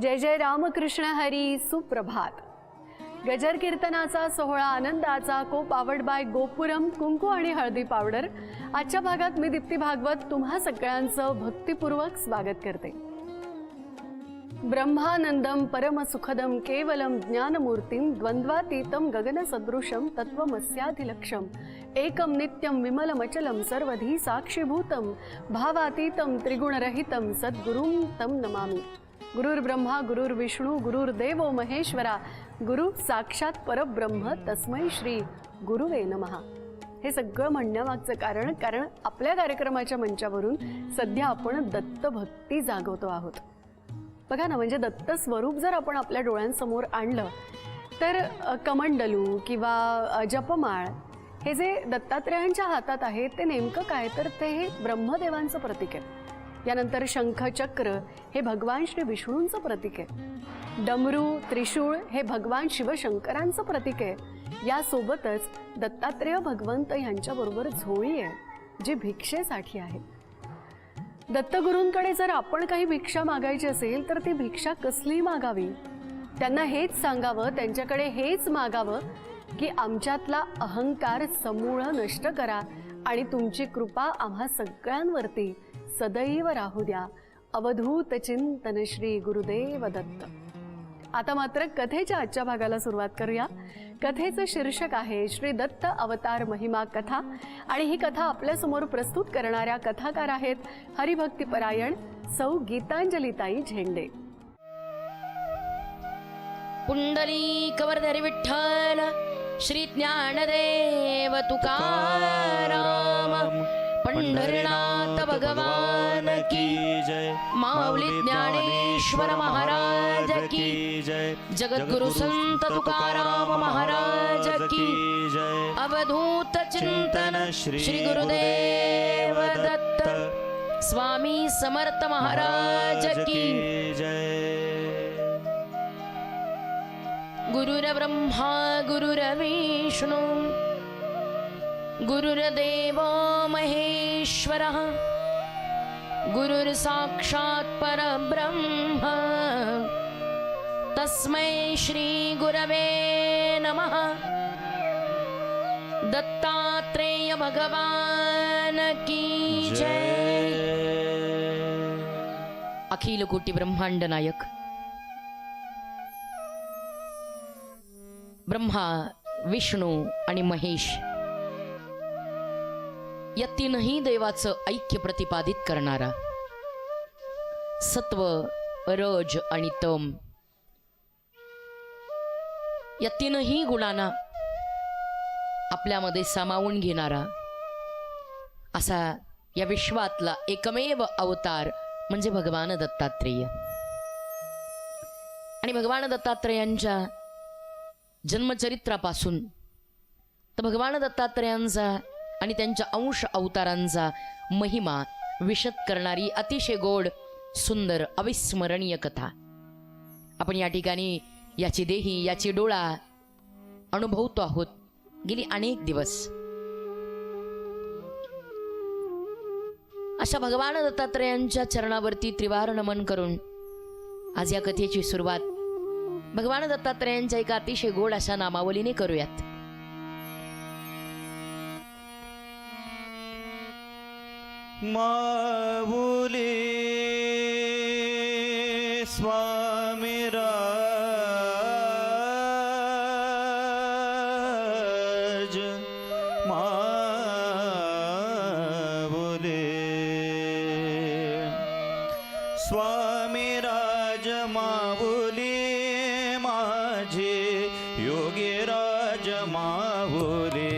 जय जय रामकृष्ण हरी सुप्रभात। गजर कीर्तनाचा सोहळा आनंदाचा को पावड बाय गोपुरम कुंकू आणि हळदी पावडर। आजच्या भागात मी दीप्ती भागवत तुम्हा सगळ्यांचं भक्तिपूर्वक स्वागत करते। ब्रह्मानंदम परम सुखदम केवलम ज्ञानमूर्तिम द्वंद्वातीतम गगन सदृशम तत्वमस्याधिलक्षम एकम नित्यम विमलमचलम सर्वधी साक्षीभूतम भावातीतम त्रिगुणरहितम सद्गुरुं तम नमामि। गुरुर्ब्रह्मा गुरुर्विष्णू गुरुर्देवो महेश्वरा गुरु साक्षात परब्रह्म तस्मै श्री गुरुवे नमः। हे सगळं म्हणण्यामागचं कारण आपल्या कार्यक्रमाच्या मंचावरून सध्या आपण दत्त भक्ती जागवतो आहोत। बघा ना, म्हणजे दत्त स्वरूप जर आपण आपल्या डोळ्यांसमोर आणलं तर कमंडलू किंवा जपमाळ हे जे दत्तात्रेयांच्या हातात आहे ते नेमकं काय, तर ते हे ब्रह्मदेवांचं प्रतीक आहे। यानंतर शंख चक्र हे भगवान श्री विष्णूंचं प्रतीक आहे। डमरू त्रिशूळ हे भगवान शिवशंकरांचं प्रतीक आहे। यासोबतच दत्तात्रेय भगवंत यांच्याबरोबर झोळी आहे जी भिक्षेसाठी आहे। दत्तगुरूंकडे जर आपण काही भिक्षा मागायची असेल तर ती भिक्षा कसली मागावी, त्यांना हेच सांगावं, त्यांच्याकडे हेच मागावं की आमच्यातला अहंकार समूळ नष्ट करा आणि तुमची कृपा आम्हा सगळ्यांवरती सदैव राहू द्या। अवधूत चिंतन श्री गुरुदेव दत्त। आता मात्र कथेच्या आजच्या भागाला सुरुवात करूया। कथेचं शीर्षक आहे श्री दत्त अवतार महिमा कथा आणि ही कथा आपल्या समोर प्रस्तुत करणाऱ्या कथाकार आहेत हरिभक्तीपरायण सौ गीतांजलीताई झेंडे। पुंडलीकवरधरी विठ्ठल श्री ज्ञानदेव तुकाराम पंढरीनाथ भगवान की जय। माऊली ज्ञानेश्वर महाराज की जय। जगद्गुरु संत तुकाराम महाराज की जय। अवधूत चिंतन श्री गुरुदेव दत्त स्वामी समर्थ महाराज की जय। गुरुर्ब्रह्मा गुरुर्विष्णू गुरुर्देव महेश्वरः गुरुर्साक्षात् परब्रह्म तस्मै श्री गुरवे नमः। दत्तात्रेय भगवान की जय। अखिल कोटी ब्रह्मांड नायक ब्रह्मा विष्णू आणि महेश या तीनही देवाचं ऐक्य प्रतिपादित करणारा सत्व रज आणि तम या तीनही गुणांना आपल्यामध्ये सामावून घेणारा असा या विश्वातला एकमेव अवतार म्हणजे भगवान दत्तात्रेय। आणि भगवान दत्तात्रेयांच्या जन्मचरित्रापासून तर भगवान दत्तात्रेयांचा आणि त्यांच्या अंश अवतारांचा महिमा विशद करणारी अतिशय गोड सुंदर अविस्मरणीय कथा आपण या ठिकाणी याची देही याची डोळा अनुभवतो आहोत गेली अनेक दिवस। अशा भगवान दत्तात्रेयांच्या चरणावरती त्रिवार नमन करून आज या कथेची सुरुवात भगवान दत्तात्रेयांच्या एका अतिशय गोड अशा नामावलीने करूयात। माऊली स्वामी राज माऊली स्वामी राज माऊली माझे योगी राज माऊली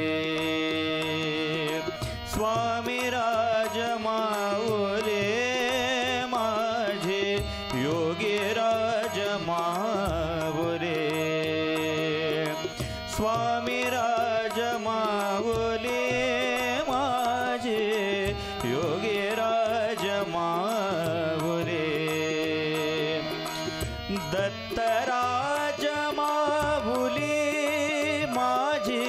स्वामी राज माऊली माझे योगी राज माऊली स्वामी राज माऊली माझे योगी राज माऊली दत्तराज माऊली माझे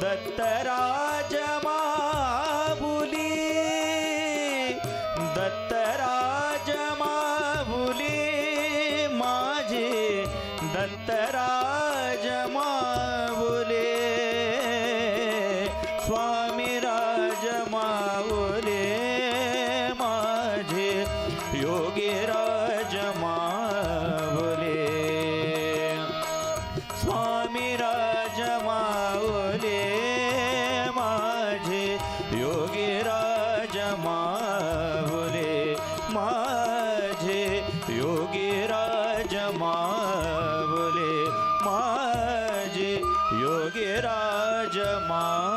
दत्तराज माऊली दत्तराज माऊली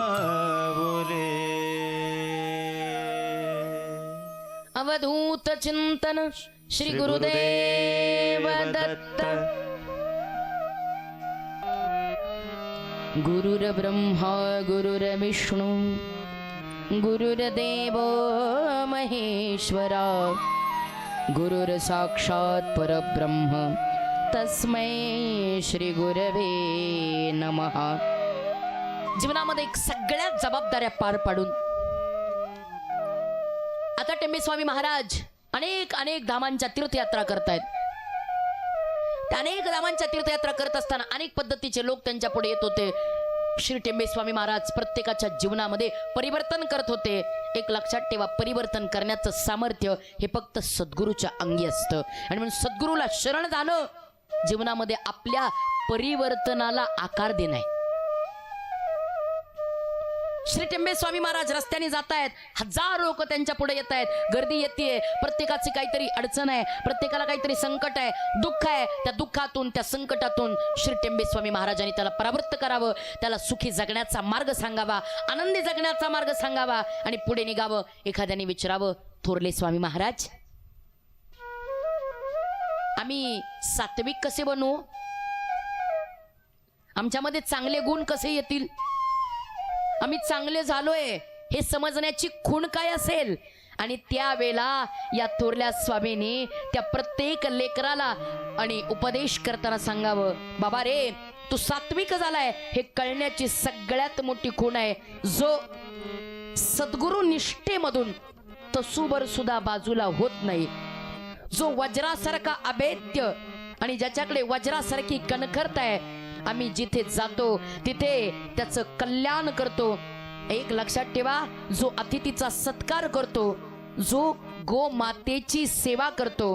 माऊली अवधूत चिंतन श्री गुरुदेव दत्त. गुरुर्ब्रह्मा गुरुर्विष्णू गुरुर्देव महेश्वरा गुरुर्साक्षात् परब्रह्म तस्मै श्री गुरवे नमः. जीवनामध्ये एक सगळ्यात जबाबदाऱ्या पार पाडून आता टेंबेस्वामी महाराज अनेक अनेक धामांच्या तीर्थयात्रा करतायत. त्या अनेक धामांच्या तीर्थयात्रा करत असताना अनेक पद्धतीचे लोक त्यांच्या पुढे येत होते. श्री टेंबेस्वामी महाराज प्रत्येकाच्या जीवनामध्ये परिवर्तन करत होते. एक लक्षात ठेवा, परिवर्तन करण्याचं सामर्थ्य हे फक्त सद्गुरूच्या अंगी असतं. आणि म्हणून सद्गुरूला शरण जाणं जीवनामध्ये आपल्या परिवर्तनाला आकार देणं आहे. श्री टेंबेस्वामी महाराज रस्त्याने जात आहेत, हजार लोक त्यांच्या पुढे येत आहेत, गर्दी येते. प्रत्येकाची काहीतरी अडचण आहे, प्रत्येकाला काहीतरी संकट आहे, दुःख आहे. त्या दुःखातून त्या संकटातून श्री टेंबेस्वामी महाराजांनी त्याला परावृत्त करावं, त्याला सुखी जगण्याचा मार्ग सांगावा, आनंदी जगण्याचा मार्ग सांगावा आणि पुढे निघावं. एखाद्याने विचारावं, थोरले स्वामी महाराज आम्ही सात्विक कसे बनवू, आमच्यामध्ये चांगले गुण कसे येतील, आम्ही चांगले झालोय हे समजण्याची खूण काय असेल. आणि त्यावेळेला या थोरल्या स्वामींनी त्या प्रत्येक लेकराला आणि उपदेश करताना सांगावं, बाबा रे तू सात्विक झालाय हे कळण्याची सगळ्यात मोठी खूण आहे. जो सद्गुरु निष्ठेमधून तसूबर सुद्धा बाजूला होत नाही, जो वज्रासारखा अभेद्य आणि ज्याच्याकडे वज्रासारखी कणखरता आहे, आम्ही जिथे जातो तिथे त्याचं कल्याण करतो. एक लक्षात ठेवा, जो अतिथीचा सत्कार करतो, जो गो मातेची सेवा करतो,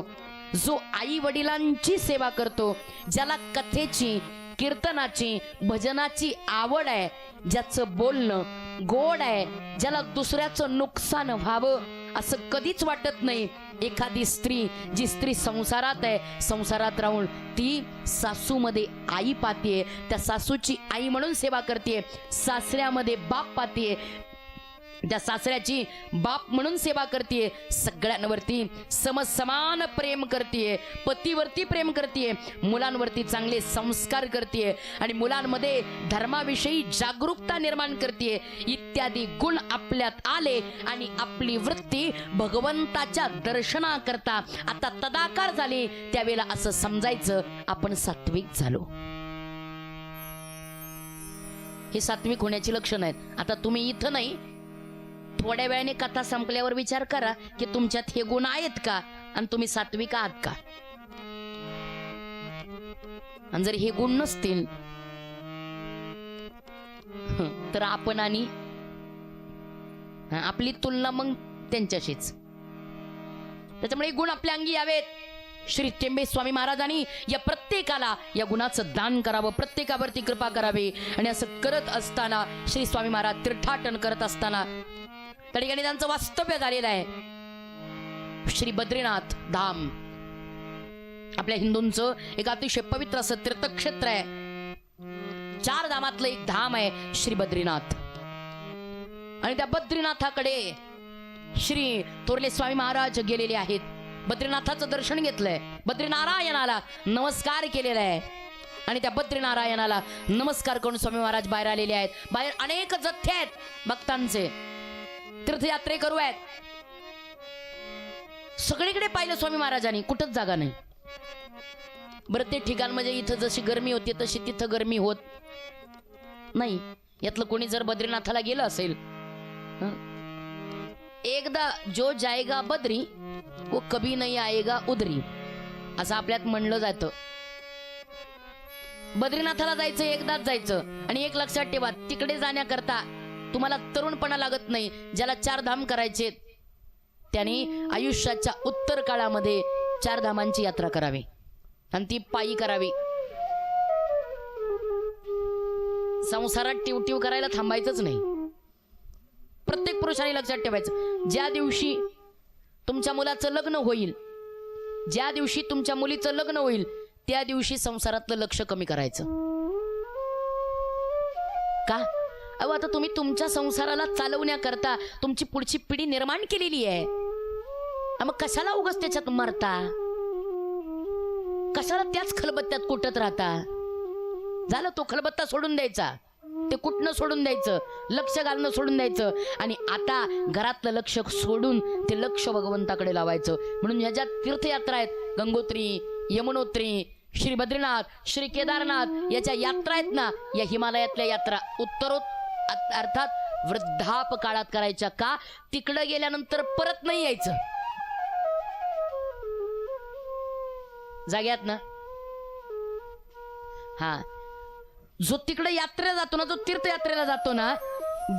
जो आई वडिलांची सेवा करतो, ज्याला कथेची, कीर्तनाची, भजनाची आवड आहे, ज्याचं बोलणं गोड आहे, ज्याला दुसऱ्याचं नुकसान व्हावं असं कधीच वाटत नाही. एखादी स्त्री, जी स्त्री संसारात आहे, संसारात राहून ती सासूमध्ये आई पाहतीये, त्या सासूची आई म्हणून सेवा करते, सासऱ्यामध्ये बाप पाहतीये, त्या सासऱ्याची बाप म्हणून सेवा करते, सगळ्यांवरती समसमान प्रेम करते, पतीवरती प्रेम करते, मुलांवरती चांगले संस्कार करते आणि मुलांमध्ये धर्माविषयी जागरूकता निर्माण करते. इत्यादी गुण आपल्यात आले आणि आपली वृत्ती भगवंताच्या दर्शनाकरता आता तदाकार झाली. त्यावेळेला असं समजायचं आपण सात्विक झालो. हे सात्विक होण्याची लक्षणं आहेत. आता तुम्ही इथं नाही, थोड्या वेळाने कथा संपल्यावर विचार करा की तुमच्यात हे गुण आहेत का आणि तुम्ही सात्विक आहात का. आणि जर हे गुण नसतील तर आपण आणि आपली तुलना मग त्यांच्याशीच. त्याच्यामुळे गुण आपल्या अंगी यावेत. श्री टेंबेस्वामी महाराजांनी या प्रत्येकाला या गुणाचं दान करावं, प्रत्येकावरती कृपा करावी. आणि असं करत असताना श्री स्वामी महाराज तीर्थाटन करत असताना त्या ठिकाणी त्यांचं वास्तव्य झालेलं आहे श्री बद्रीनाथ धाम. आपल्या हिंदूंचं एक अतिशय पवित्र असं तीर्थक्षेत्र आहे. 4 धामातलं एक धाम आहे श्री बद्रीनाथ. आणि त्या बद्रीनाथाकडे श्री थोरले स्वामी महाराज गेलेले आहेत. बद्रीनाथाचं दर्शन घेतलंय, बद्रीनारायणाला नमस्कार केलेला आहे आणि त्या बद्रीनारायणाला नमस्कार करून स्वामी महाराज बाहेर आलेले आहेत. बाहेर अनेक जथ्थे आहेत भक्तांचे, तीर्थयात्रे करू आहेत. सगळीकडे पाहिलं स्वामी महाराजांनी, कुठंच जागा नाही. बरं ते ठिकाण म्हणजे इथं जशी गरमी होती तशी तिथं गरमी होत नाही. यातलं कोणी जर बद्रीनाथाला गेलं असेल, एकदा जो जाएगा बद्री वो कभी नहीं आएगा उदरी असं आपल्यात म्हणलं जातं. बद्रीनाथाला जायचं एकदाच जायचं. आणि एक लक्षात ठेवा, तिकडे जाण्याकरता तुम्हाला तरुणपणा लागत नाही. ज्याला 4 धाम करायचे त्याने आयुष्याच्या उत्तर काळामध्ये 4 धामांची यात्रा करावी आणि ती पायी करावी. संसारात टिवटिव करायला थांबायचंच नाही. प्रत्येक पुरुषाने लक्षात ठेवायचं, ज्या दिवशी तुमच्या मुलाचं लग्न होईल, ज्या दिवशी तुमच्या मुलीचं लग्न होईल, त्या दिवशी संसारातलं लक्ष कमी करायचं. का? अहो आता तुम्ही तुमच्या संसाराला चालवण्याकरता तुमची पुढची पिढी निर्माण केलेली आहे, मग कशाला उगाच त्याच्यात मरता, कशाला त्याच खलबत्त्यात कुटत राहता. झालं, तो खलबत्ता सोडून द्यायचा, ते कुठनं सोडून द्यायचं, लक्ष घालणं सोडून द्यायचं, आणि आता घरातलं लक्ष सोडून ते लक्ष भगवंताकडे लावायचं. म्हणून ह्या ज्या तीर्थयात्रा आहेत, गंगोत्री, यमुनोत्री, श्री बद्रीनाथ, श्री केदारनाथ, याच्या यात्रा आहेत ना, या हिमालयातल्या यात्रा अर्थात वृद्धाप काळात करायच्या. का? तिकडं गेल्यानंतर परत नाही यायचं. जाग्यात ना, हा, जो तिकडे यात्रेला जातो ना, जो तीर्थयात्रेला जातो ना,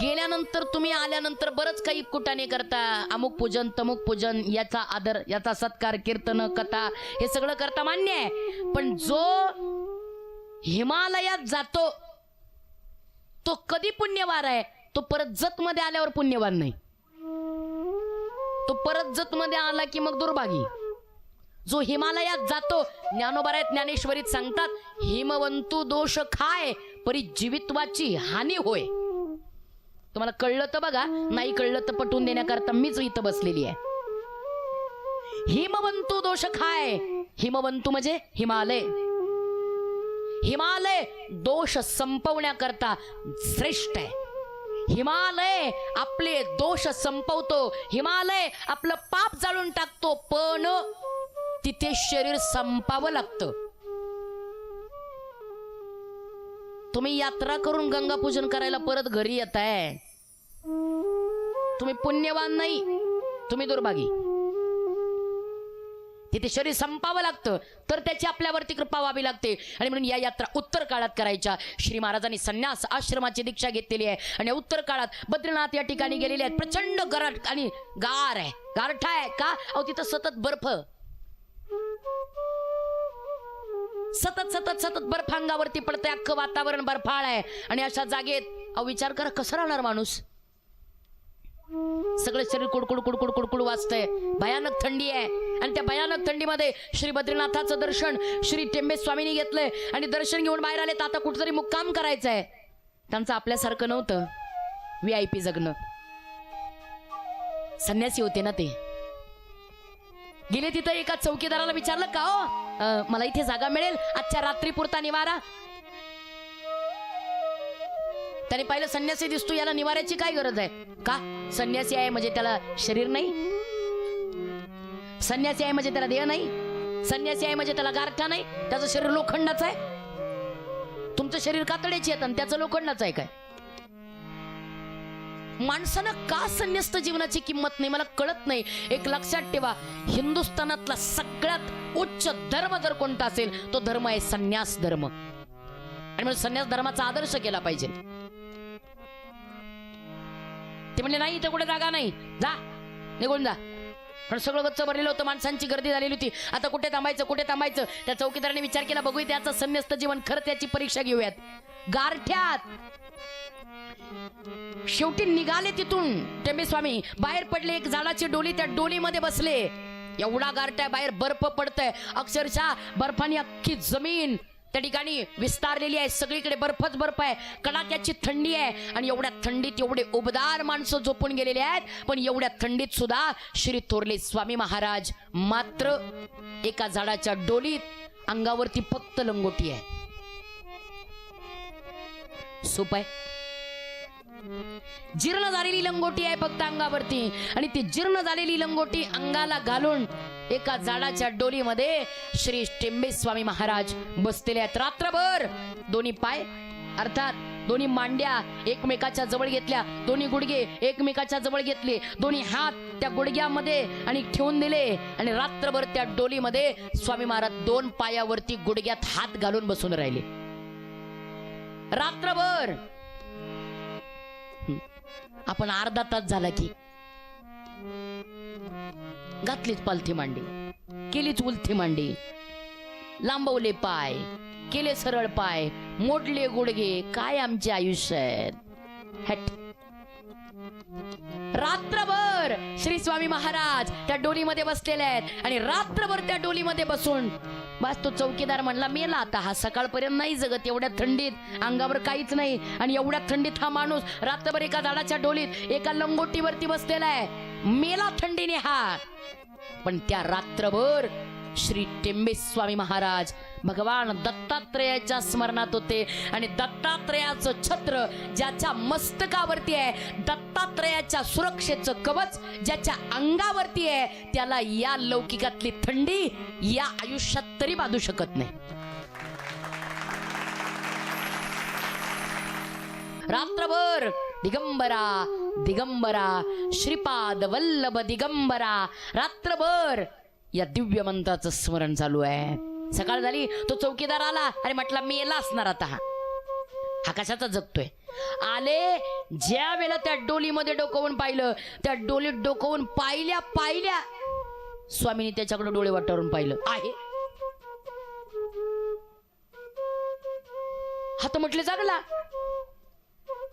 गेल्यानंतर तुम्ही आल्यानंतर बरंच काही कुटाने करता, अमुक पूजन तमुक पूजन, याचा आदर, याचा सत्कार, कीर्तन, कथा, हे सगळं करता, मान्य आहे. पण जो हिमालयात जातो तो कधी पुण्यवान आहे? तो परत जत मध्ये आल्यावर पुण्यवान नाही. तो परत जत मध्ये आला की मग दुर्भागी. जो हिमालयात जातो, ज्ञानोबारायत ज्ञानेश्वरीत सांगतात, हिमवंतू दोष खाय परी जीवित्वाची हानी होय. तुम्हाला कळलं तर बघा, नाही कळलं तर पटवून देण्याकरता मीच इथं बसलेली आहे. हिमवंतू दोष खाय, हिमवंतू म्हणजे हिमालय. हिमालय दोष संपवण्याकरता श्रेष्ठ आहे. हिमालय आपले दोष संपवतो, हिमालय आपलं पाप जाळून टाकतो, पण तिथे शरीर संपावं लागतं. तुम्ही यात्रा करून गंगा पूजन करायला परत घरी येताय, तुम्ही पुण्यवान नाही, तुम्ही दुर्भागी. तिथे शरीर संपावं लागतं, तर त्याची आपल्यावरती कृपा व्हावी लागते. आणि म्हणून या यात्रा उत्तर काळात करायच्या. श्री महाराजांनी संन्यास आश्रमाची दीक्षा घेतलेली आहे, आणि उत्तर काळात बद्रीनाथ या ठिकाणी गेलेले आहेत. प्रचंड गरट आणि गार आहे, गारठा आहे. का? अहो तिथं सतत बर्फ, सतत सतत सतत बर्फ अंगावरती पडतंय, अख्खं वातावरण बर्फाळ आहे. आणि अशा जागेत अहो विचार करा, कसं राहणार माणूस? सगळं शरीर कुडकुड कुडकुड कुडकुड वाजतंय, भयानक थंडी आहे. आणि त्या भयानक थंडीमध्ये श्री बद्रीनाथाचं दर्शन श्री टेंबे स्वामींनी घेतलंय, आणि दर्शन घेऊन बाहेर आले. तर आता कुठेतरी मुक्काम करायचंय. त्यांचं आपल्यासारखं नव्हतं VIP जगणं, संन्यासी होते ना ते. गेले तिथं, एका चौकीदाराला विचारलं, का हो मला इथे जागा मिळेल आजच्या रात्री पुरता निवारा? त्याने पाहिलं, संन्यासी दिसतो, याला निवाऱ्याची काय गरज आहे? का? संन्यासी आहे म्हणजे त्याला शरीर नाही, संन्यासी आहे म्हणजे त्याला देह नाही, संन्यासी आहे म्हणजे त्याला गारठा नाही, त्याचं शरीर लोखंडाचं आहे. तुमचं शरीर कातड्याची आहे आणि त्याचं लोखंडाचं आहे काय? माणसानं का संन्यस्त जीवनाची किंमत नाही, मला कळत नाही. एक लक्षात ठेवा, हिंदुस्थानातला सगळ्यात उच्च धर्म जर कोणता असेल तो धर्म आहे संन्यास धर्म. आणि म्हणून संन्यास धर्माचा आदर्श केला पाहिजे. ते म्हणले, नाही इथे कुठे जागा नाही, जा निघून जा. पण सगळं गच्च भरलेलं होतं, माणसांची गर्दी झालेली होती. आता कुठे थांबायचं, कुठे थांबायचं? त्या चौकीदाराने विचार केला, बघूया त्याचं संन्यस्त जीवन, खरं त्याची परीक्षा घेऊयात. गारठ्यात शेवटी निघाले तिथून टेंबे स्वामी, बाहेर पडले, एक झाडाची डोली, त्या डोलीमध्ये बसले. एवढा गारठा, बाहेर बर्फ पडतंय, अक्षरशः बर्फाने अख्खी जमीन त्या ठिकाणी विस्तारलेली आहे, सगळीकडे बर्फच बर्फ आहे, कडाक्याची थंडी आहे. आणि एवढ्या थंडीत एवढे उबदार माणसं झोपून गेलेले आहेत. पण एवढ्या थंडीत सुद्धा श्री थोरले स्वामी महाराज मात्र एका झाडाच्या डोलीत, अंगावरती फक्त लंगोटी आहे, सूप आहे, जीर्ण झालेली लंगोटी आहे फक्त अंगावरती. आणि ती जीर्ण झालेली लंगोटी अंगाला घालून एका झाडाच्या डोलीमध्ये श्री टेंबे स्वामी महाराज बसलेले आहेत. रात्रभर दोन्ही पाय अर्थात दोन्ही मांड्या एकमेकाच्या जवळ घेतल्या, दोन्ही गुडघे एकमेकाच्या जवळ घेतले, दोन्ही हात त्या गुडघ्यामध्ये आणि ठेवून दिले. आणि रात्रभर त्या डोलीमध्ये स्वामी महाराज दोन पायावरती गुडघ्यात हात घालून बसून राहिले रात्रभर. आपण अर्धा तास झाला की घातलीच पालथी मांडी, केलीच उलथी मांडी, लांबवले पाय, केले सरळ पाय, मोडले गुडघे, काय आमचे आयुष्य आहे. रात्रभर श्री स्वामी महाराज त्या डोलीमध्ये बसलेले आहेत. आणि रात्रभर त्या डोलीमध्ये बसून बस तो चौकीदार म्हणला मेला आता, हा सकाळपर्यंत नाही जगत एवढ्या थंडीत, अंगावर काहीच नाही, आणि एवढ्या थंडीत हा माणूस रात्रभर एका झाडाच्या डोलीत एका लंगोटीवरती बसलेला आहे, मेला थंडीने हा. पण त्या रात्रभर श्री टेंबेस्वामी महाराज भगवान दत्तात्रेयाच्या स्मरणात होते, आणि दत्तात्रेयाचं छत्र ज्याच्या मस्तकावरती आहे, दत्तात्रेयाच्या सुरक्षेचं कवच ज्याच्या अंगावरती आहे, त्याला या लौकिकातली थंडी या आयुष्यात तरी बाधू शकत नाही. रात्रभर दिगंबरा दिगंबरा श्रीपाद वल्लभ दिगंबरा, रात्रभर या दिव्य मंत्राचं स्मरण चालू आहे. सकाळ झाली, तो चौकीदार आला आणि म्हटला मेला असणार आता हा कशाचा जगतोय. आले, ज्या वेळेला त्या डोलीमध्ये डोकवून पाहिलं, त्या डोलीत डोकवून पाहिल्या पाहिल्या स्वामींनी त्याच्याकडे डोळे वाटारून पाहिलं आहे. हा तर म्हटले जागला.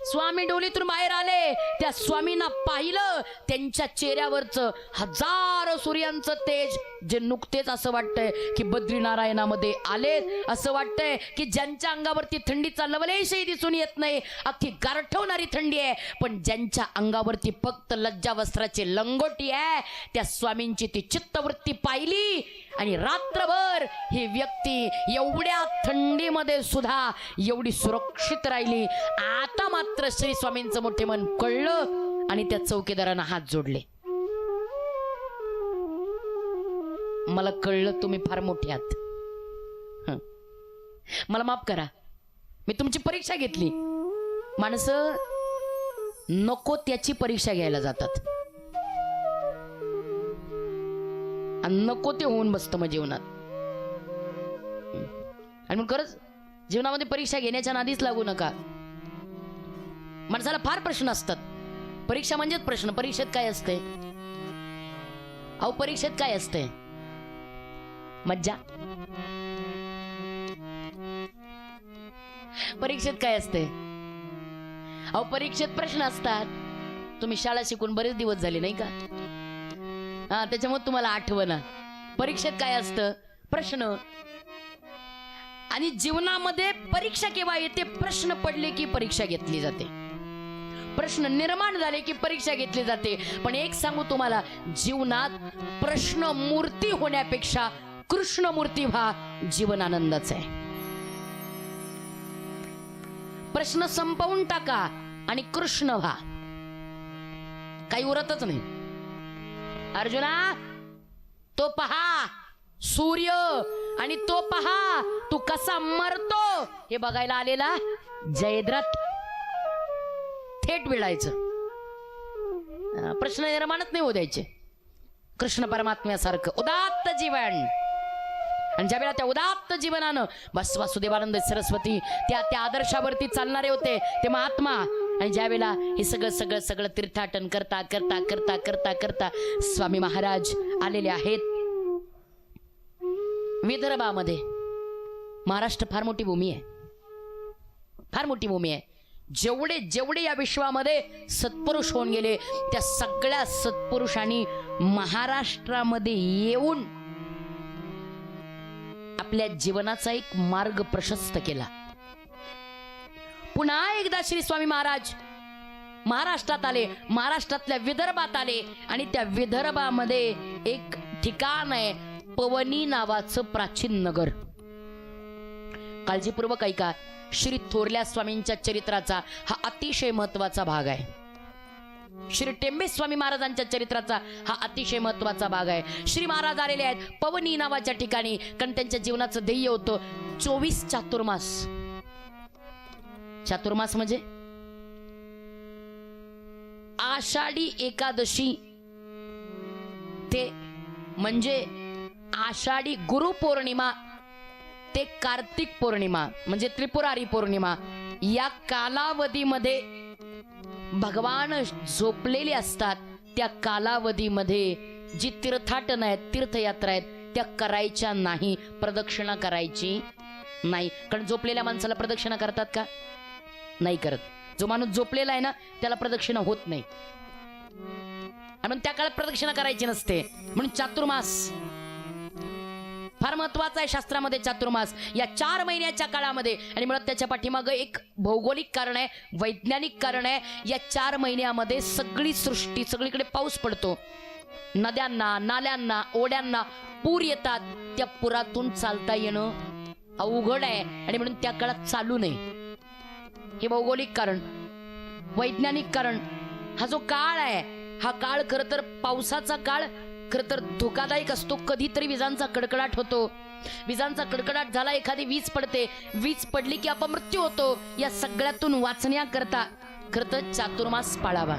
स्वामी डोलीतून बाहेर आले, त्या स्वामींना पाहिलं, त्यांच्या चेहऱ्यावरचं हजारो सूर्यांचं तेज, जे नुकतेच असं वाटतंय की बद्रीनारायणामध्ये आले, असं वाटतंय की ज्यांच्या अंगावरती थंडीचा लवलेशही दिसून येत नाही, अख्खी गारठवणारी थंडी आहे, पण ज्यांच्या अंगावरती फक्त लज्जा वस्त्राची लंगोटी आहे, त्या स्वामींची ती चित्तवृत्ती पाहिली, आणि रात्रभर ही व्यक्ती एवढ्या थंडीमध्ये सुद्धा एवढी सुरक्षित राहिली. आता मात्र श्री स्वामींचं मोठे मन कळलं, आणि त्या चौकीदारांना हात जोडले. मला कळलं तुम्ही फार मोठे आहात, मला माफ करा, मी तुमची परीक्षा घेतली. माणसं नको त्याची परीक्षा घ्यायला जातात, आणि नको ते होऊन बसतं मग जीवनात. आणि मग खरंच जीवनामध्ये परीक्षा घेण्याच्या नादीच लागू नका. माणसाला फार प्रश्न असतात. परीक्षा म्हणजेच प्रश्न. परीक्षेत काय असते अहो, परीक्षेत काय असते? मज्जा. परीक्षेत काय असते अहो? परीक्षेत प्रश्न असतात. तुम्ही शाळा शिकून बरेच दिवस झाले नाही का? हा, त्याच्यामुळे तुम्हाला आठवण. परीक्षेत काय असतं? प्रश्न. आणि जीवनामध्ये परीक्षा केव्हा येते? प्रश्न पडले की परीक्षा घेतली जाते, प्रश्न निर्माण झाले की परीक्षा घेतली जाते. पण एक सांगू तुम्हाला, जीवनात प्रश्न मूर्ती होण्यापेक्षा कृष्ण मूर्ती व्हा, जीवन आनंदाचं आहे. प्रश्न संपवून टाका आणि कृष्ण व्हा, काही उरतच नाही. अर्जुना, तो पहा सूर्य, आणि तो पहा तू कसा मरतो, हे बघायला आलेला जयद्रथ थेट विळायचं. प्रश्न निर्माणच नाही होऊ द्यायचे. कृष्ण परमात्म्यासारखं उदात्त जीवन. आणि ज्या वेळा त्या उदात्त जीवनानं बस वासुदेवानंद सरस्वती त्या आदर्शावरती चालणारे होते, ते महात्मा. आणि ज्या वेळेला हे सगळं तीर्थाटन करता करता करता करता करता स्वामी महाराज आलेले आहेत विदर्भामध्ये. महाराष्ट्र फार मोठी भूमी आहे, फार मोठी भूमी आहे. जेवढे जेवढे या विश्वामध्ये सत्पुरुष होऊन गेले, त्या सगळ्या सत्पुरुषांनी महाराष्ट्रामध्ये येऊन आपल्या जीवनाचा एक मार्ग प्रशस्त केला. पुन्हा एकदा श्री स्वामी महाराज महाराष्ट्रात आले, महाराष्ट्रातल्या विदर्भात आले, आणि त्या विदर्भामध्ये एक ठिकाण आहे पवनी नावाचं प्राचीन नगर. काळजीपूर्वक ऐका, श्री थोरल्या स्वामींच्या चरित्राचा हा अतिशय महत्वाचा भाग आहे. श्री टेंबेस्वामी महाराजांच्या चरित्राचा हा अतिशय महत्वाचा भाग आहे. श्री महाराज आलेले आहेत पवनी नावाच्या ठिकाणी, कारण त्यांच्या जीवनाचं ध्येय होतं 24 चातुर्मास. चातुर्मास म्हणजे आषाढी एकादशी ते म्हणजे आषाढी गुरुपौर्णिमा ते कार्तिक पौर्णिमा म्हणजे त्रिपुरारी पौर्णिमा, या कालावधीमध्ये भगवान झोपलेले असतात. त्या कालावधीमध्ये जी तीर्थाटन आहेत, तीर्थयात्रा आहेत, त्या करायच्या नाही, प्रदक्षिणा करायची नाही. कारण झोपलेल्या माणसाला प्रदक्षिणा करतात का? नाही करत. जो माणूस झोपलेला आहे ना, त्याला प्रदक्षिणा होत नाही, आणि त्या काळात प्रदक्षिणा करायची नसते. म्हणून चातुर्मास फार महत्वाचा आहे शास्त्रामध्ये चातुर्मास. या 4 महिन्याच्या काळामध्ये, आणि मुळात त्याच्या पाठीमागं एक भौगोलिक कारण आहे, वैज्ञानिक कारण आहे. या 4 महिन्यामध्ये सगळी सृष्टी, सगळीकडे पाऊस पडतो. नद्यांना, नाल्यांना, ओढ्यांना पूर येतात. त्या पुरातून चालता येणं अवघड आहे, आणि म्हणून त्या काळात चालू नये. हे भौगोलिक कारण. वैज्ञानिक कारण, हा जो काळ आहे, हा काळ खरं तर पावसाचा काळ खरं तर धोकादायक असतो. कधीतरी विजांचा कडकडाट होतो. विजांचा कडकडाट झाला, एखादी वीज पडते, वीज पडली की अपमृत्यू होतो. या सगळ्यातून वाचण्याकरता खरं तर चातुर्मास पाळावा.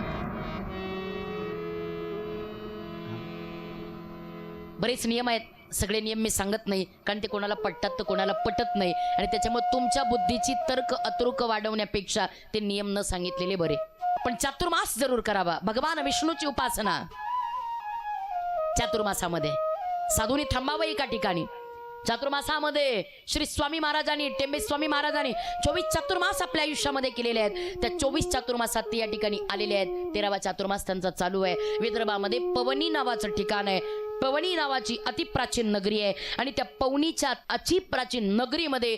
बरेच नियम आहेत. सगळे नियम मी सांगत नाही, कारण ते कोणाला पटतात तर कोणाला पटत नाही, आणि त्याच्यामुळे तुमच्या बुद्धीची तर्क अतर्क वाढवण्यापेक्षा ते नियम न सांगितलेले बरे. पण चातुर्मास जरूर करावा. भगवान विष्णूची उपासना चातुर्मासामध्ये. साधूंनी थांबावं एका ठिकाणी. चातुर्मासामध्ये श्री स्वामी महाराजांनी, टेंबे स्वामी महाराजांनी 24 चातुर्मास आपल्या आयुष्यामध्ये केलेले आहेत. त्या 24 चातुर्मासात ते या ठिकाणी आलेले आहेत. 13वा चातुर्मास त्यांचा चालू आहे. विदर्भामध्ये पवनी नावाचं ठिकाण आहे. पवनी नावाची अतिप्राचीन नगरी आहे, आणि त्या पवनीच्या अतिप्राचीन नगरीमध्ये,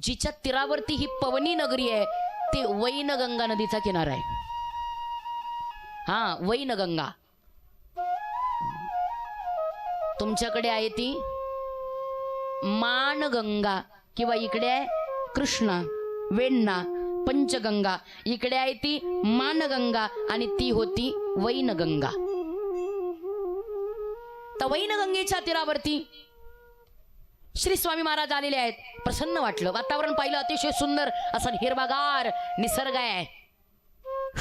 जिच्या तीरावरती ही पवनी नगरी आहे, ते वैनगंगा नदीचा किनारा आहे. हा, वैनगंगा. तुमच्याकडे आहे ती मानगंगा, किंवा इकडे आहे कृष्णा, वेण्णा, पंचगंगा. इकडे आहे ती मानगंगा, आणि ती होती वैनगंगा. तर वैनगंगेच्या तीरावरती श्री स्वामी महाराज आलेले आहेत. प्रसन्न वाटलं. वातावरण पाहिलं, अतिशय सुंदर असा हिरवागार निसर्ग आहे.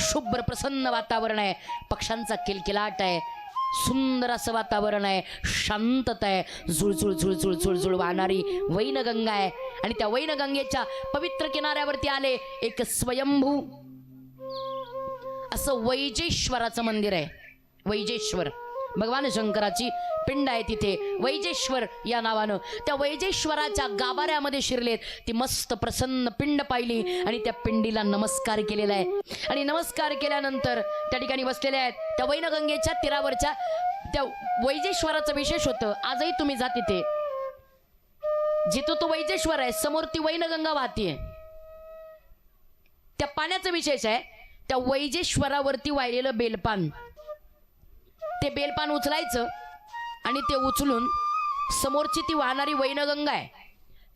शुभ्र प्रसन्न वातावरण आहे. पक्ष्यांचा किलकिलाट आहे. सुंदर असं वातावरण आहे. शांतता आहे. झुळझुळ झुळझुळ झुळझुळ वाहणारी वैनगंगा आहे. आणि त्या वैनगंगेच्या पवित्र किनाऱ्यावरती आले एक स्वयंभू असं वैजेश्वराचं मंदिर आहे. वैजेश्वर भगवान शंकराची पिंड आहे तिथे, वैजेश्वर या नावानं. त्या वैजेश्वराच्या गाभाऱ्यामध्ये शिरलेत. ती मस्त प्रसन्न पिंड पाहिली, आणि त्या पिंडीला नमस्कार केलेला आहे. आणि नमस्कार केल्यानंतर त्या ठिकाणी बसलेले आहेत. त्या वैनगंगेच्या तीरावरच्या त्या वैजेश्वराचं विशेष होतं. आजही तुम्ही जा तिथे, जिथं तो वैजेश्वर आहे, समोर ती वैनगंगा वाहतीये. त्या पाण्याचं विशेष आहे, त्या वैजेश्वरावरती वाहिलेलं बेलपान, ते बेलपान उचलायचं, आणि ते उचलून समोरची ती वाहणारी वैनगंगा आहे,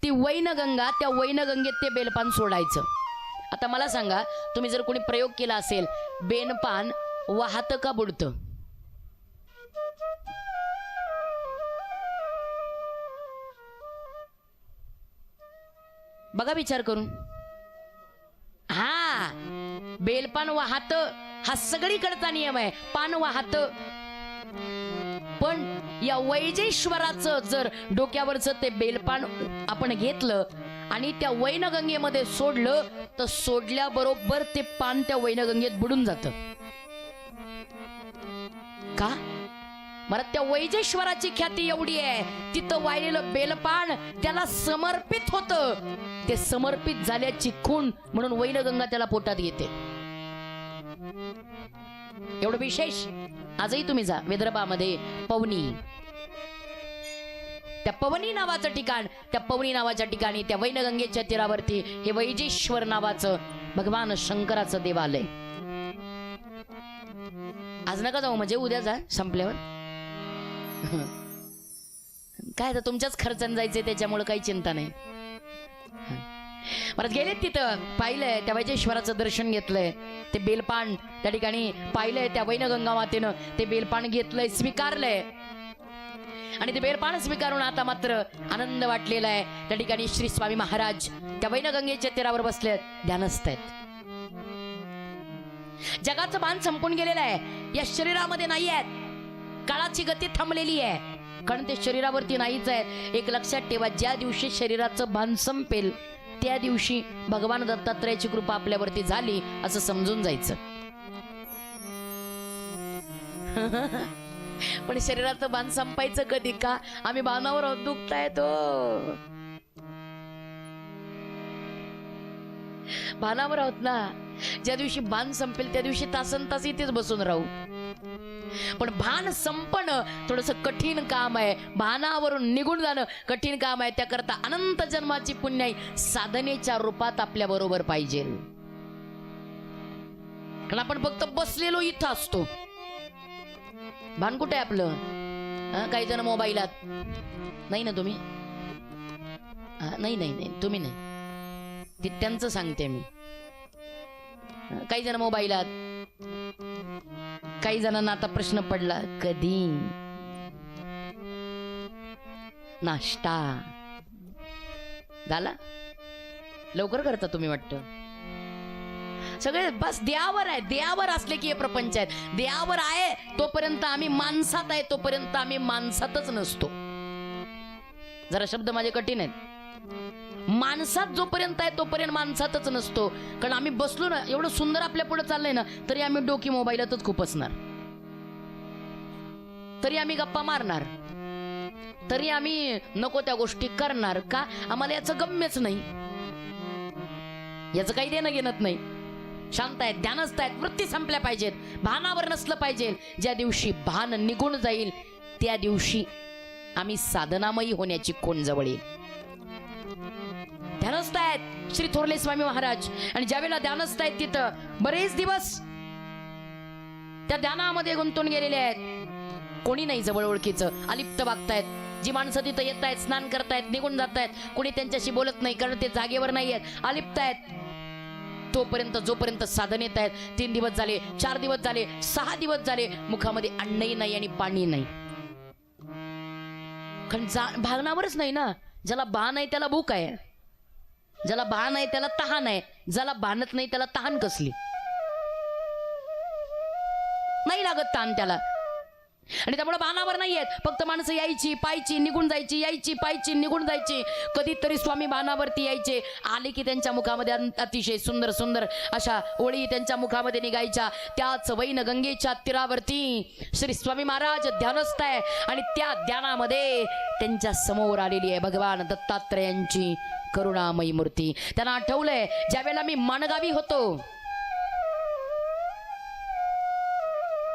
ती वैनगंगा, त्या वैनगंगेत ते बेलपान सोडायचं. आता मला सांगा, तुम्ही जर कोणी प्रयोग केला असेल, बेलपान वाहतं का बुडतं? बघा विचार करून. हा, बेलपान वाहतं, हा सगळीकडचा नियम आहे. पान वाहतं. पण या वैजेश्वराचं जर डोक्यावरचं ते बेलपान आपण घेतलं आणि त्या वैनगंगेमध्ये सोडलं, तर सोडल्याबरोबर ते पान त्या वैनगंगेत बुडून जातं. का? मला त्या वैजेश्वराची ख्याती एवढी आहे, तिथं वाहिलेलं बेलपान त्याला समर्पित होतं. ते समर्पित झाल्याची खूण म्हणून वैनगंगा त्याला पोटात घेते. एवढं विशेष. आजही तुम्ही जा विदर्भामध्ये पवनी, त्या पवनी नावाचं ठिकाण, त्या पवनी नावाच्या ठिकाणी त्या वैनगंगेच्या तीरावरती हे वैजेश्वर नावाचं भगवान शंकराचं देवालय. आज नका जाऊ, म्हणजे उद्या जा संपल्यावर. काय तर तुमच्याच खर्चाने जायचंय, त्याच्यामुळे काही चिंता नाही. परत गेलेत तिथं, पाहिलंय त्या वैजेश्वराचं दर्शन घेतलंय, ते बेलपान त्या ठिकाणी पाहिलंय. त्या वैनगंगा मातेनं ते बेलपान घेतलंय, स्वीकारलंय, आणि ते बेलपान स्वीकारून आता मात्र आनंद वाटलेला आहे. त्या ठिकाणी श्री स्वामी महाराज त्या वैनगंगेच्या तीरावर बसले, ध्यानस्थ आहेत. जगाचं भान संपून गेलेलं आहे, या शरीरामध्ये नाही आहेत. काळाची गती थांबलेली आहे, कारण ते शरीरावरती नाहीच आहे. एक लक्षात ठेवा, ज्या दिवशी शरीराचं भान संपेल त्या दिवशी भगवान दत्तात्रयाची कृपा आपल्यावरती झाली असं समजून जायचं. पण शरीराचं भान संपायचं कधी? का? आम्ही भानावर आहोत, दुखताय तो भानावर आहोत ना. ज्या दिवशी भान संपेल त्या दिवशी तासन तास इथेच बसून राहू. पण भान संपणं थोडस कठीण काम आहे. भानावरून निघून जाणं कठीण काम आहे. त्याकरता अनंत जन्माची पुण्याई साधनेच्या रूपात आपल्या बरोबर पाहिजे. कारण आपण फक्त बसलेलो इथं असतो. भान कुठे आहे आपलं? काही जण मोबाईलात. नाही ना तुम्ही? नाही नाही नाही तुम्ही नाही, ते त्यांचं सांगते मी. काही जण मोबाईलात. काही जणांना आता प्रश्न पडला, कधी नाश्ता झाला? लवकर करता तुम्ही वाटतं. सगळे बस देवावर आहे. देवावर असले की हे प्रपंच आहेत. देवावर आहे तोपर्यंत आम्ही माणसात आहे, तोपर्यंत आम्ही माणसातच नसतो. जरा शब्द माझे कठीण आहेत. माणसात जोपर्यंत आहे तोपर्यंत माणसातच नसतो. कारण आम्ही बसलो ना, एवढं सुंदर आपल्या पुढे चाललंय ना, तरी आम्ही डोकी मोबाईलातच खूप असणार. तरी आम्ही गप्पा मारणार. तरी आम्ही नको त्या गोष्टी करणार. का? आम्हाला याचं गम्यच नाही. याचं काही देणं घेणं नाही. शांत आहेत, ध्यानस्थ आहेत, वृत्ती संपल्या पाहिजेत, भानावर नसलं पाहिजे. ज्या दिवशी भान निघून जाईल त्या दिवशी आम्ही साधनामयी होण्याची कोण जवळ येईल. ध्यानस्थ आहेत श्री थोरले स्वामी महाराज. आणि ज्यावेळेला ध्यानस्थ आहेत तिथं बरेच दिवस त्या ध्यानामध्ये गुंतून गेलेले आहेत. कोणी नाही जवळ ओळखीचं. अलिप्त वागतायत. जी माणसं तिथं येत आहेत, स्नान करतायत, निघून जात आहेत, कोणी त्यांच्याशी बोलत नाही. कारण ते जागेवर नाही आहेत, अलिप्त आहेत. तोपर्यंत जोपर्यंत साधनेत आहेत. 3 दिवस झाले, 4 दिवस झाले, 6 दिवस झाले, मुखामध्ये अन्नही नाही आणि पाणी नाही. कारण भागनावरच नाही ना. ज्याला भान आहे त्याला भूक आहे. ज्याला भान आहे त्याला तहान आहे. ज्याला भानत नाही त्याला तहान कसली? नाही लागत तहान त्याला. आणि त्यामुळे भानावर नाही आहेत. फक्त माणसं यायची, पायची, निघून जायची, यायची, पायची, निघून जायची. कधीतरी स्वामी भानावरती यायचे. आले की त्यांच्या मुखामध्ये अतिशय सुंदर सुंदर अशा ओळी त्यांच्या मुखामध्ये निघायच्या. त्याच वैनगंगेच्या तीरावरती श्री स्वामी महाराज ध्यानस्थ आहे. आणि त्या ध्यानामध्ये त्यांच्या समोर आलेली आहे भगवान दत्तात्रेयांची करुणामयी मूर्ती. त्यांना आठवलंय ज्यावेळेला मी माणगावी होतो,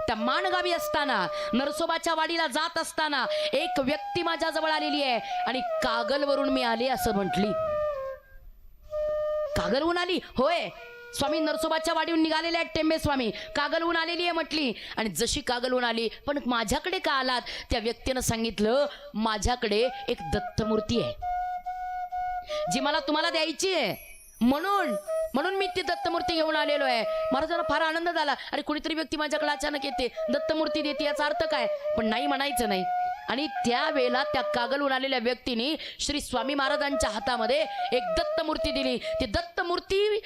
त्या माणगावी असताना, नरसोबाच्या वाडीला जात असताना एक व्यक्ती माझ्या जवळ आलेली आहे आणि कागलवरून मी आले असं म्हटली. कागलहून आली? होय, स्वामी नरसोबाच्या वाडीहून निघालेले आहेत टेंबे स्वामी. कागलहून आलेली आहे म्हटली. आणि जशी कागलहून आली, पण माझ्याकडे का आलात? त्या व्यक्तीनं सांगितलं, माझ्याकडे एक दत्तमूर्ती आहे जी मला तुम्हाला द्यायची आहे, म्हणून मी ती दत्तमूर्ती घेऊन आलेलो आहे. महाराजांना फार आनंद झाला. अरे कोणीतरी व्यक्ती माझ्याकडे अचानक येते, दत्तमूर्ती देते, याचा अर्थ काय? पण नाही म्हणायचं नाही. आणि त्यावेळेला त्या कागलहून आलेल्या व्यक्तीने श्री स्वामी महाराजांच्या हातामध्ये एक दत्तमूर्ती दिली. ती दत्तमूर्ती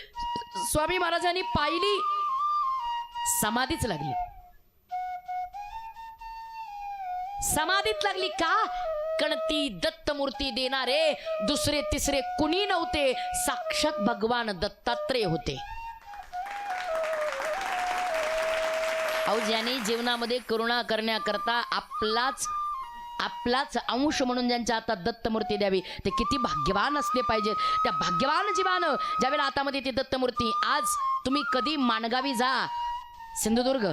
स्वामी महाराजांनी पाहिली, समाधीच लागली. समाधीत लागली. का? कारण ती दत्तमूर्ती देणारे दुसरे तिसरे कुणी नव्हते, साक्षात भगवान दत्तात्रेय होते. अहो, ज्यांनी जीवनामध्ये करुणा करण्याकरता आपलाच अंश म्हणून ज्यांच्या हातात दत्तमूर्ती द्यावी, ते किती भाग्यवान असले पाहिजेत. त्या भाग्यवान जीवानं ज्यावेळेला हातामध्ये ती दत्तमूर्ती. आज तुम्ही कधी माणगावी जा, सिंधुदुर्ग,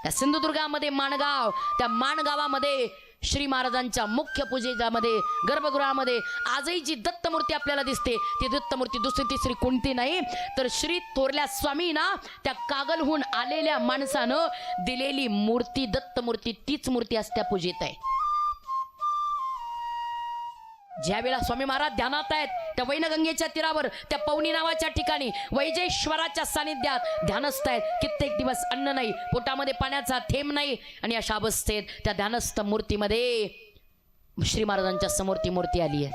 त्या सिंधुदुर्गामध्ये माणगाव, त्या माणगावामध्ये श्री महाराजांच्या मुख्य पूजेच्यामध्ये गर्भगृहामध्ये आजही जी दत्तमूर्ती आपल्याला दिसते, ती दत्तमूर्ती दुसरी तिसरी कोणती नाही तर श्री थोरल्या स्वामींना त्या कागलहून आलेल्या माणसानं दिलेली मूर्ती, दत्तमूर्ती, तीच मूर्ती आज त्या पूजेत आहे. ज्यावेळेला स्वामी महाराज ध्यानात आहेत त्या वैनगंगेच्या तीरावर, त्या पवनी नावाच्या ठिकाणी वैजेश्वराच्या सानिध्यात ध्यानस्थ आहेत. कित्येक दिवस अन्न नाही, पोटामध्ये पाण्याचा थेंब नाही. आणि अशा अवस्थेत त्या ध्यानस्थ मूर्तीमध्ये श्री महाराजांच्या समोर ती मूर्ती आली आहे.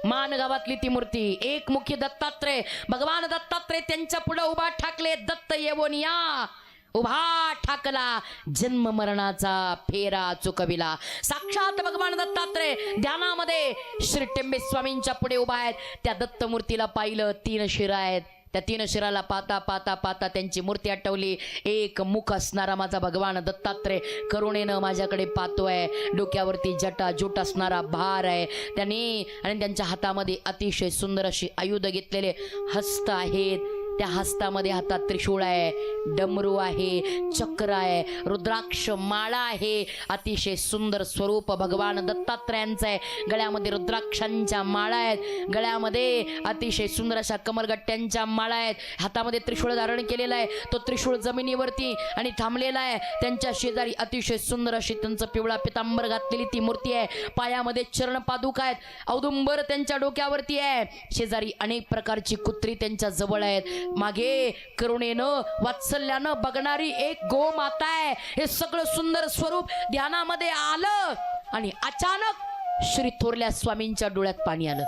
माणगावातली ती मूर्ती एक मुखी दत्तात्रेय, भगवान दत्तात्रेय त्यांच्या पुढे उभा ठाकले. दत्त येवोनिया उभा ठाकला, जन्म मरणाचा फेरा चुकविला. साक्षात भगवान दत्तात्रेय ध्यानामध्ये श्री टेंबे स्वामींच्या पुढे उभा आहेत. त्या दत्तमूर्तीला पाहिलं, 3 शिरा आहेत, त्या तीन शिराला पाता पाता पाता त्यांची मूर्ती आठवली. एक मुख असणारा माझा भगवान दत्तात्रय करुणेनं माझ्याकडे पाहतोय. डोक्यावरती जटा जूट असणारा भार आहे त्याने, आणि त्यांच्या हातामध्ये अतिशय सुंदर अशी आयुध घेतलेले हस्त आहेत. त्या हस्तामध्ये हातात त्रिशूळ आहे, डमरू आहे, चक्र आहे, रुद्राक्ष माळा आहे. अतिशय सुंदर स्वरूप भगवान दत्तात्रयांचं आहे. गळ्यामध्ये रुद्राक्षांच्या माळा आहेत, गळ्यामध्ये अतिशय सुंदर अशा कमरगट्ट्यांच्या माळा आहेत. हातामध्ये त्रिशूळ धारण केलेला आहे. तो त्रिशूळ जमिनीवरती आणि थांबलेला आहे. त्यांच्या शेजारी अतिशय सुंदर अशी त्यांचं पिवळा पितांबर घातलेली ती मूर्ती आहे. पायामध्ये चरण पादुका आहेत, औदुंबर त्यांच्या डोक्यावरती आहे. शेजारी अनेक प्रकारची कुत्री त्यांच्या जवळ आहेत. मागे करुणेनं वात्सल्यानं बघणारी एक गोमाता आहे. हे सगळं सुंदर स्वरूप ध्यानामध्ये आलं आणि अचानक श्री थोरल्या स्वामींच्या डोळ्यात पाणी आलं.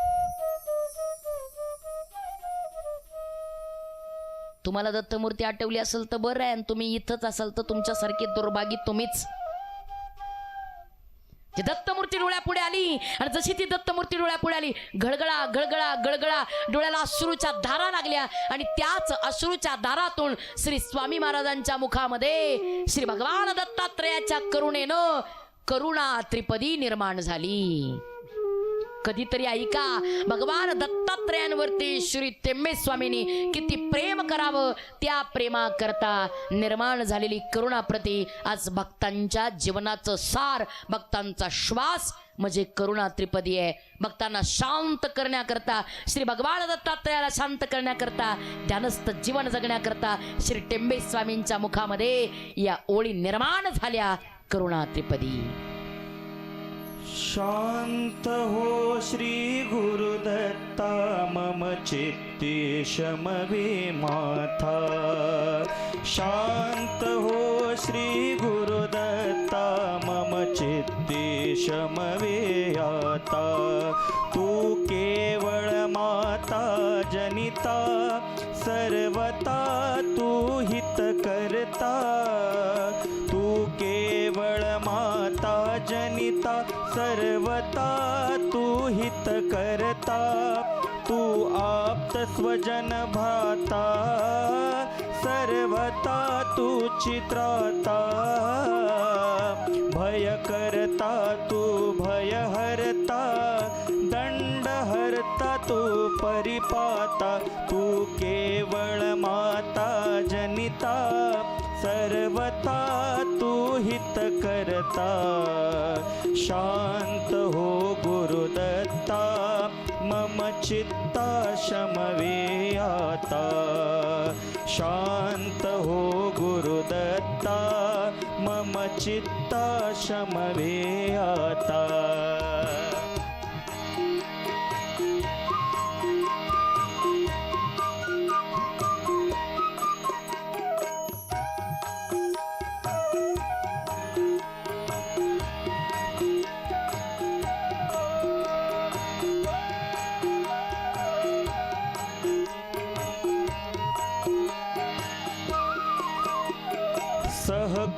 तुम्हाला दत्तमूर्ती आठवली असेल तर बरं आहे, आणि तुम्ही इथंच असाल तर तुमच्यासारखे दुर्भागी तुम्हीच. ती दत्तमूर्ती डोळ्यापुढे आली, आणि जशी ती दत्तमूर्ती डोळ्यापुढे आली, गळगळा गळगळा गळगळा डोळ्याला अश्रूच्या धारा लागल्या. आणि त्याच अश्रूच्या धारातून श्री स्वामी महाराजांच्या मुखामध्ये श्री भगवान दत्तात्रयाच्या करुणेनं करुणा त्रिपदी निर्माण झाली. कधीतरी ऐका, भगवान दत्तात्रयांवरती श्री तेंबे स्वामींनी किती प्रेम करावं, त्या प्रेमाकरता निर्माण झालेली करुणाप्रती आज भक्तांच्या जीवनाचं सार, भक्तांचा श्वास म्हणजे करुणा त्रिपदी आहे. भक्तांना शांत करण्याकरता, श्री भगवान दत्तात्रयाला शांत करण्याकरता, ध्यानस्थ जीवन जगण्याकरता श्री टेंबे स्वामींच्या मुखामध्ये या ओळी निर्माण झाल्या. करुणा त्रिपदी. शांत हो श्री गुरुदत्ता मम चित्ते शमवे माथा. शांत हो श्री गुरुदत्ता मम चित्ते शमवे आता. तू केवळ माता जनिता सर्वता तू हित करता. तू केवळ माता जनिता सर्वता तू हित करता. तू आप्त स्वजन भ्राता सर्वता तू चित्राता. भय करता तू भय हरता दंड हरता तू परिपाता. तू केवळ माता जनिता सर्वता तू हित करता. शांत हो गुरुदत्ता मम चित्ता शमवे आता. शांत हो गुरुदत्ता मम चित्ता शमवे आता.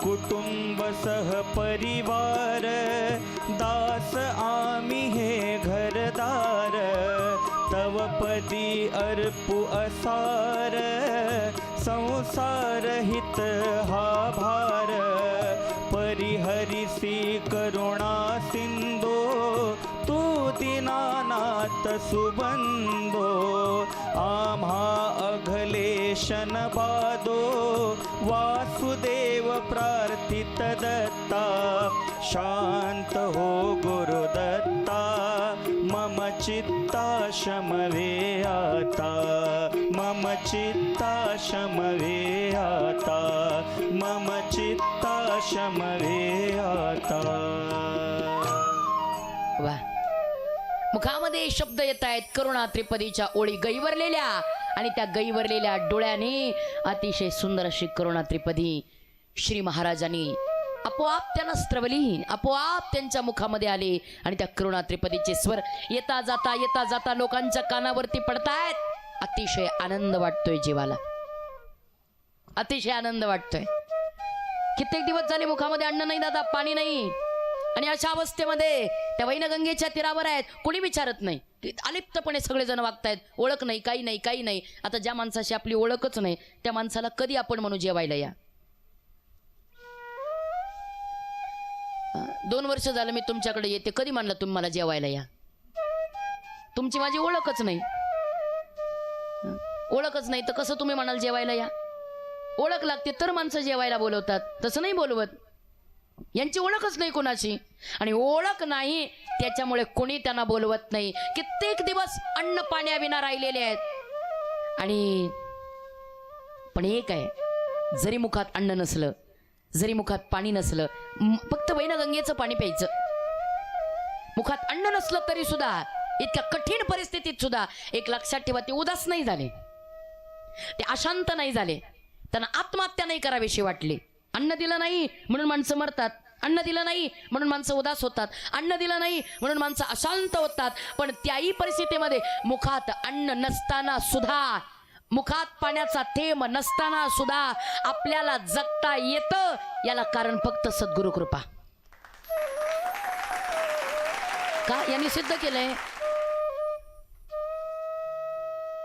कुटुंब सह परिवार दास आम्ही हे घरदार. तव पदी अर्पु असार संसार हित हा भार. परिहरिसी करुणा सिंधो तू दीनानाथ सुबंधो. आम्हा अघलेशन बादो वासुदेव प्रार्थित दत्ता. शांत हो गुरुदत्ता मम चित्ता शमवे आता. मम चित्ता शमवे आता. मम चित्ता शमवे आता. वा, मुखामध्ये शब्द येत आहेत करुणा त्रिपदीच्या ओळी गैवरलेल्या, आणि त्या गैवरलेल्या डोळ्याने अतिशय सुंदर अशी करुणा त्रिपदी श्री महाराजांनी आपोआप त्यांना स्त्रवली, आपोआप त्यांच्या मुखामध्ये आले. आणि त्या करुणा त्रिपदीचे स्वर येता जाता लोकांच्या कानावरती पडतायत. अतिशय आनंद वाटतोय जीवाला, अतिशय आनंद वाटतोय. कित्येक दिवस झाले मुखामध्ये अन्न नाही दादा, पाणी नाही, आणि अशा अवस्थेमध्ये त्या वैनगंगेच्या तीरावर आहेत, कोणी विचारत नाही. अलिप्तपणे सगळेजण वागतायत, ओळख नाही, काही नाही, काही नाही. आता ज्या माणसाशी आपली ओळखच नाही त्या माणसाला कधी आपण म्हणू जेवायला या? 2 वर्ष झालं मी तुमच्याकडे येते, कधी म्हणलं तुम्ही मला जेवायला या? तुमची माझी ओळखच नाही. ओळखच नाही तर कसं तुम्ही म्हणाल जेवायला या? ओळख लागते तर माणसं जेवायला बोलवतात, तसं नाही बोलवत. यांची ओळखच नाही कोणाची, आणि ओळख नाही त्याच्यामुळे कोणी त्यांना बोलवत नाही. कित्येक दिवस अन्न पाण्याविना राहिलेले आहेत. आणि पण एक आहे, जरी मुखात अन्न नसलं, जरी मुखात पाणी नसलं, फक्त वैनगंगेचं पाणी प्यायचं. मुखात अन्न नसलं तरी सुद्धा, इतक्या कठीण परिस्थितीत सुद्धा एक लक्षात ठेवा, ते उदास नाही झाले, ते अशांत नाही झाले. त्यांना आत्महत्या नाही करावीशी वाटली. अन्न दिलं नाही म्हणून माणसं मरतात, अन्न दिलं नाही म्हणून माणसं उदास होतात, अन्न दिलं नाही म्हणून माणसं अशांत होतात. पण त्याही परिस्थितीमध्ये मुखात अन्न नसताना सुद्धा, मुखात पाण्याचा थेंब नसताना सुद्धा आपल्याला जगता येतं. याला कारण फक्त सद्गुरु कृपा. का? यांनी सिद्ध केलंय.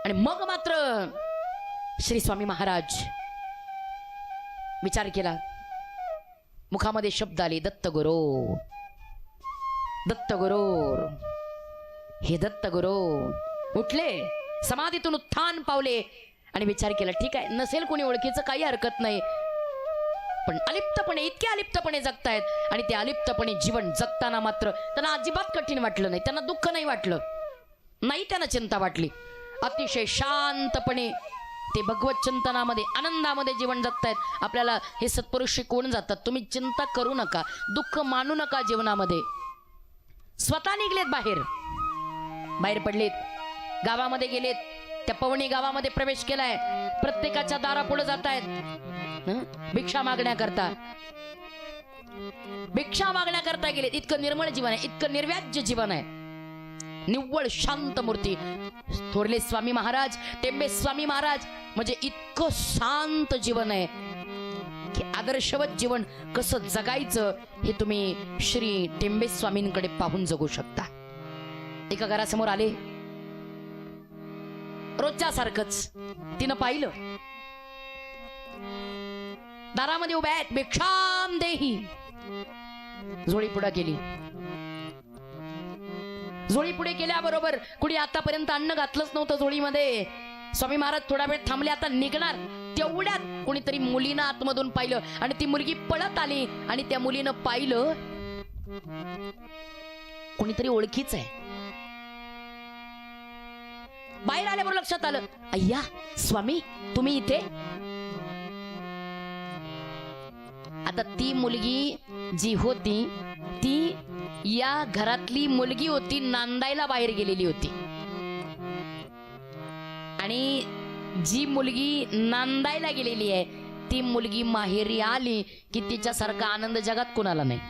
आणि मग मात्र श्री स्वामी महाराज विचार केला, मुखामध्ये शब्द आले, दत्तगुरो, दत्तगुरो. हे दत्तगुरो उठले, समाधीतून उत्थान पावले आणि विचार केला, ठीक आहे, नसेल कोणी ओळखीचं काही हरकत नाही, पण अलिप्तपणे, इतके अलिप्तपणे जगतायत. आणि ते अलिप्तपणे जीवन जगताना मात्र त्यांना अजिबात कठीण वाटलं नाही, त्यांना दुःख नाही वाटलं, नाही त्यांना चिंता वाटली. अतिशय शांतपणे ते भगवत चिंतनामध्ये, आनंदामध्ये जीवन जगतायत. आपल्याला हे सत्पुरुष शिकवून जातात, तुम्ही चिंता करू नका, दुःख मानू नका जीवनामध्ये. स्वतः निघलेत बाहेर, बाहेर पडलेत, गावामध्ये गेलेत, त्या पवनी गावामध्ये प्रवेश केलाय. प्रत्येकाच्या दारापुढे जात आहेत भिक्षा मागण्याकरता, भिक्षा मागण्याकरता गेलेत. इतकं निर्मळ जीवन आहे, इतकं निर्व्याज्य जीवन आहे, निव्वळ शांत मूर्ती. थोरले स्वामी महाराज, टेंबे स्वामी महाराज, म्हणजे इतकं शांत जीवन आहे की आदर्शवत जीवन कसं जगायचं हे तुम्ही श्री टेंबे स्वामींकडे पाहून जगू शकता. एका घरासमोर आले, रोजच्या सारखंच तिनं पाहिलं, दारामध्ये उभ्या आहेत, भिक्षाम देही. झोळी पुढे केली, झोळी पुढे केल्याबरोबर, कुणी आतापर्यंत अन्न घातलंच नव्हतं झोळीमध्ये. स्वामी महाराज थोडा वेळ थांबले, आता निघणार. तेवढ्यात कोणीतरी मुलीनं आतमधून पाहिलं आणि ती मुलगी पळत आली. आणि त्या मुलीनं पाहिलं, कोणीतरी ओळखीच आहे. बाहेर आल्याबरोबर लक्षात आलं, अय्या स्वामी तुम्ही इथे. आता ती मुलगी जी होती ती या घरातली मुलगी होती, नांदायला बाहेर गेलेली होती. आणि जी मुलगी नांदायला गेलेली आहे ती मुलगी माहेरी आली की तिच्यासारखा आनंद जगात कोणाला नाही.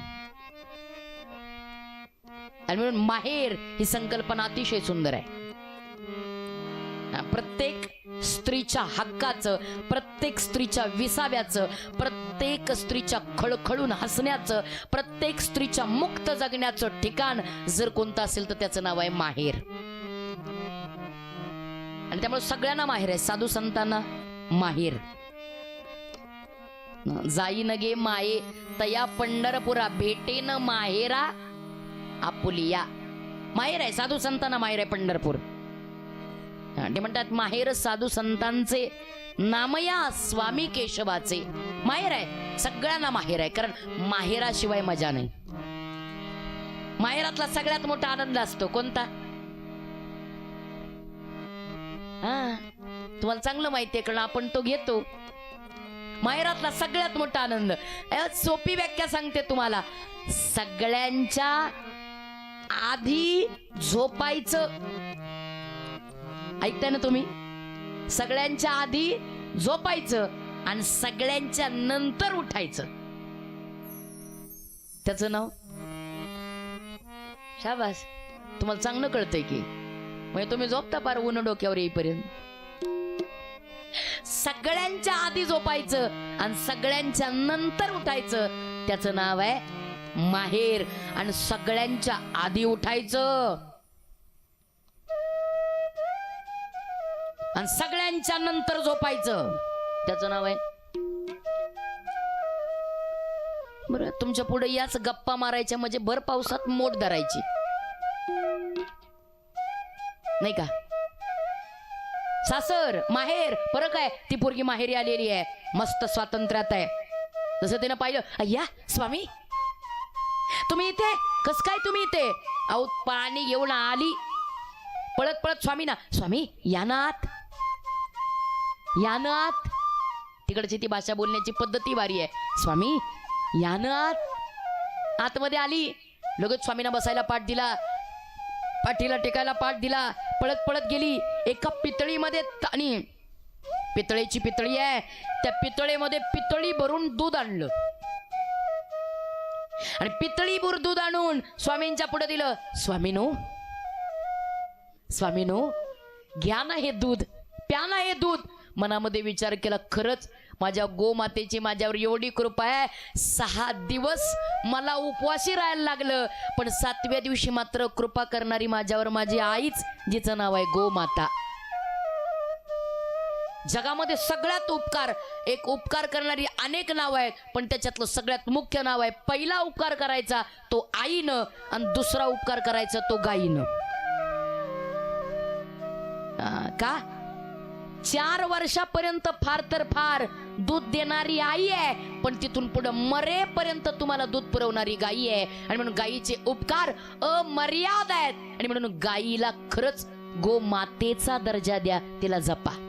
आणि म्हणून माहेर ही संकल्पना अतिशय सुंदर आहे. प्रत्येक स्त्रीच्या हक्काचं, प्रत्येक स्त्रीच्या विसाव्याचं, प्रत्येक स्त्रीच्या खळखळून हसण्याचं, प्रत्येक स्त्रीच्या मुक्त जगण्याचं ठिकाण जर कोणतं असेल तर त्याचं नाव आहे माहेर. आणि त्यामुळे सगळ्यांना माहेर आहे, साधू संतांना माहेर. जाई नगे माये तया पंढरपुरा, भेटेन माहेरा आपुलिया. माहेर आहे, साधू संतांना माहेर आहे पंढरपूर. ते म्हणतात माहेर साधू संतांचे, नामया स्वामी केशवाचे. माहेर आहे, सगळ्यांना माहेर आहे, कारण माहेराशिवाय मजा नाही. माहेरातला सगळ्यात मोठा आनंद असतो कोणता? तुम्हाला चांगलं माहितीये, कारण आपण तो घेतो. माहेरातला सगळ्यात मोठा आनंद, सोपी व्याख्या सांगते तुम्हाला, सगळ्यांच्या आधी झोपायचं. ऐकताय ना तुम्ही? सगळ्यांच्या आधी झोपायचं आणि सगळ्यांच्या नंतर उठायचं. त्याचं नाव शाबास. तुम्हाला चांगलं कळतंय की, म्हणजे तुम्ही झोपता पार ऊन डोक्यावर येईपर्यंत. सगळ्यांच्या आधी झोपायचं आणि सगळ्यांच्या नंतर उठायचं, त्याचं नाव आहे माहेर आणि सगळ्यांच्या आधी उठायचं आणि सगळ्यांच्या नंतर झोपायचं. त्याचं नाव आहे. बरं, तुमच्या पुढे याच गप्पा मारायच्या म्हणजे भर पावसात मोठ धरायची नाही का. सासर माहेर फरक आहे. ती पोरगी माहेरी आलेली आहे, मस्त स्वातंत्र्यात आहे. जसं तिनं पाहिलं, अय्या स्वामी तुम्ही इथे, कस काय तुम्ही इथे? अहो पाणी घेऊन आली पळत पळत स्वामी ना, स्वामी या ना आत, या ना आत. तिकडची ती भाषा बोलण्याची पद्धती भारी आहे. स्वामी या ना आत. आतमध्ये आली, लगेच स्वामींना बसायला पाठ दिला, पाठीला टेकायला पाठ दिला, पळत पळत गेली. एका पितळीमध्ये, आणि पितळेची पितळी आहे, त्या पितळेमध्ये पितळी भरून दूध आणलं आणि पितळी भर दूध आणून स्वामींच्या पुढे दिलं. स्वामीनो, स्वामीनो घ्या ना हे दूध, प्या ना हे दूध. मनामध्ये विचार केला, खरंच माझ्या गोमातेची माझ्यावर एवढी कृपा आहे. 6 दिवस मला उपवासी राहायला लागलं, पण 7व्या दिवशी मात्र कृपा करणारी माझ्यावर माझी आईच, जिचं नाव आहे गोमाता. जगामध्ये सगळ्यात एक उपकार करणारी अनेक नाव आहेत, पण त्याच्यातलं सगळ्यात मुख्य नाव आहे, पहिला उपकार करायचा तो आईनं आणि दुसरा उपकार करायचा तो गाईनं. का? 4 वर्षापर्यंत फार तर फार दूध देणारी आई आहे, पण तिथून पुढे मरेपर्यंत तुम्हाला दूध पुरवणारी गाई आहे. आणि म्हणून गाईचे उपकार अमर्याद आहेत. आणि म्हणून गाईला खरंच गोमातेचा दर्जा द्या, तिला जपा.